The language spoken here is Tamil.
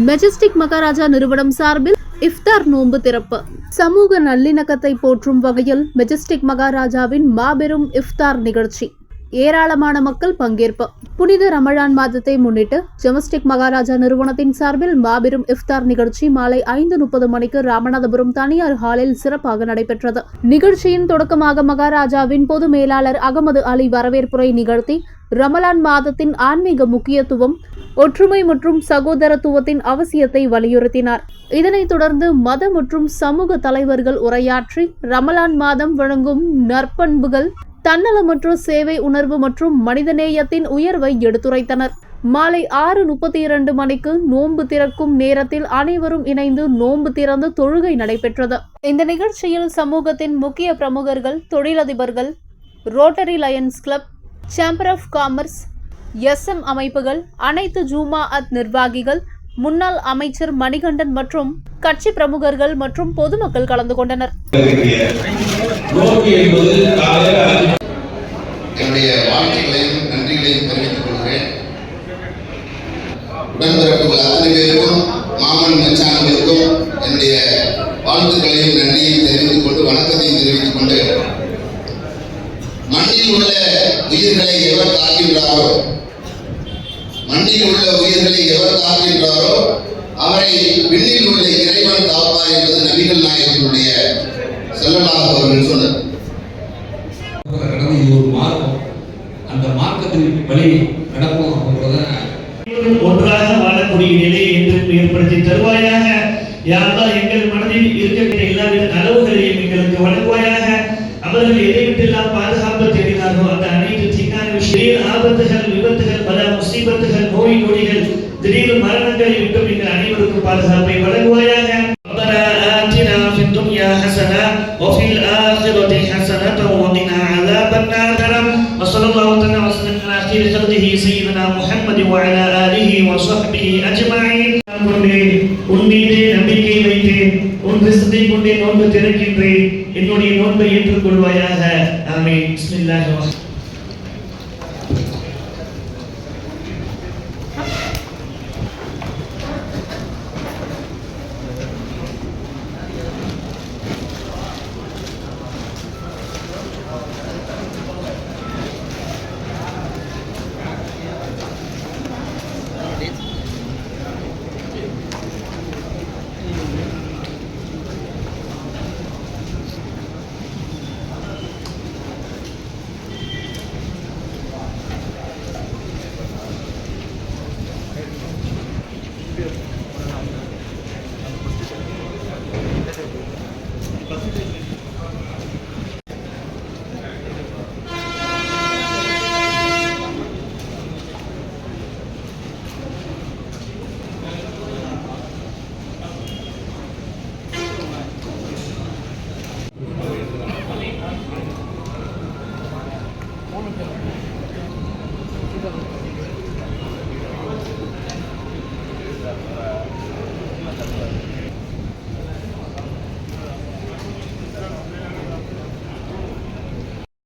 மெஜஸ்டிக் மகாராஜா நிறுவனம் சார்பில் இஃப்தார் நோன்பு திறப்பு. சமூக நல்லிணக்கத்தை போற்றும் வகையில் மெஜஸ்டிக் மகாராஜாவின் மாபெரும் இஃப்தார் நிகழ்ச்சி. ஏராளமான மக்கள் பங்கேற்பு. புனித ரமலான் மாதத்தை முன்னிட்டு மெஜஸ்டிக் மகாராஜா நிறுவனத்தின் சார்பில் மாபெரும் இஃப்தார் நிகழ்ச்சி மாலை 5:30 மணிக்கு ராமநாதபுரம் தனியார் ஹாலில் சிறப்பாக நடைபெற்றது. நிகழ்ச்சியின் தொடக்கமாக மகாராஜாவின் பொது மேலாளர் அகமது அலி வரவேற்புரை நிகழ்த்தி ரமலான் மாதத்தின் ஆன்மீக முக்கியத்துவம், ஒற்றுமை மற்றும் சகோதரத்துவத்தின் அவசியத்தை வலியுறுத்தினார். இதனைத் தொடர்ந்து மத மற்றும் சமூக தலைவர்கள் உரையாற்றி ரமலான் மாதம் வழங்கும் நற்பண்புகள், தன்னலமற்ற சேவை உணர்வு மற்றும் மனிதநேயத்தின் உயர்வை எடுத்துரைத்தனர். மாலை 6:32 மணிக்கு நோன்பு திறக்கும் நேரத்தில் அனைவரும் இணைந்து நோன்பு திறந்து தொழுகை நடைபெற்றது. இந்த நிகழ்ச்சியில் சமூகத்தின் முக்கிய பிரமுகர்கள், தொழிலதிபர்கள், Rotary Lions club, chamber of commerce, SM அமைப்புகள், அனைத்து ஜுமாஅத் நிர்வாகிகள், முன்னாள் அமைச்சர் மணிகண்டன் மற்றும் கட்சி பிரமுகர்கள் மற்றும் பொதுமக்கள் கலந்து கொண்டனர். என்னுடைய வாழ்த்துக்களையும் நன்றிகளையும் தெரிவித்துக் கொள்கிறேன். உடன்பிறப்புகள் அத்தனை பேருக்கும், மாமன் மச்சான்களுக்கும் என்னுடைய வாழ்த்துக்களையும் நன்றியையும் தெரிவித்துக் கொண்டு, வணக்கத்தையும் தெரிவித்துக் கொண்டு, மண்ணில் உள்ள உயிர்களை எவர் காக்கின்றாரோ, மண்ணில் உள்ள உயிர்களை எவர் காக்கின்றாரோ அவரை விண்ணில் உள்ள இறைவன் காப்பார் என்பது நபிகள் நாயகத்தினுடைய ஸல்லல்லாஹு அலைஹி சொன்னார். இது ஒரு மார்க்கம், அந்த மார்க்கத்தின் வழி நடப்போம் அப்படின்றத ஒன்றாக வாழக்கூடிய நிலையை என்று ஏற்படுத்தி தருவாயாக. யா அல்லாஹ், எங்கள் மனதில் இருக்கக்கூடிய எல்லாவித நலவுகளையும் எங்களுக்கு வழங்குவாயாக. அவர்கள் எதை விட்டெல்லாம் பாதுகாப்பு தேடினார்களோ அந்த அனைத்து தீங்கான விஷயம், ஆபத்துகள், விபத்துகள், பல முசீபத்துகள், நோய் நொடிகள், திடீர் மரணங்களை விட்டு எங்கள் அனைவருக்கும் பாதுகாப்பை வழங்குவாயாக. ربنا آتنا في الدنيا حسنة وفي الآخرة حسنة وقنا عذاب النار. وصلى الله تعالى وسلم على خير خلقه سيدنا محمد وعلى آله وصحبه أجمعين. உன் மீது நம்பிக்கை வைத்தேன், உன் ரிஸ்கை கொண்டே நோன்பு திறக்கின்றேன், என்னுடைய நோன்பை ஏற்றுக்கொள்வாயாக. ஆமீன். பிஸ்மில்லாஹிர் ரஹ்மானிர் ரஹீம்.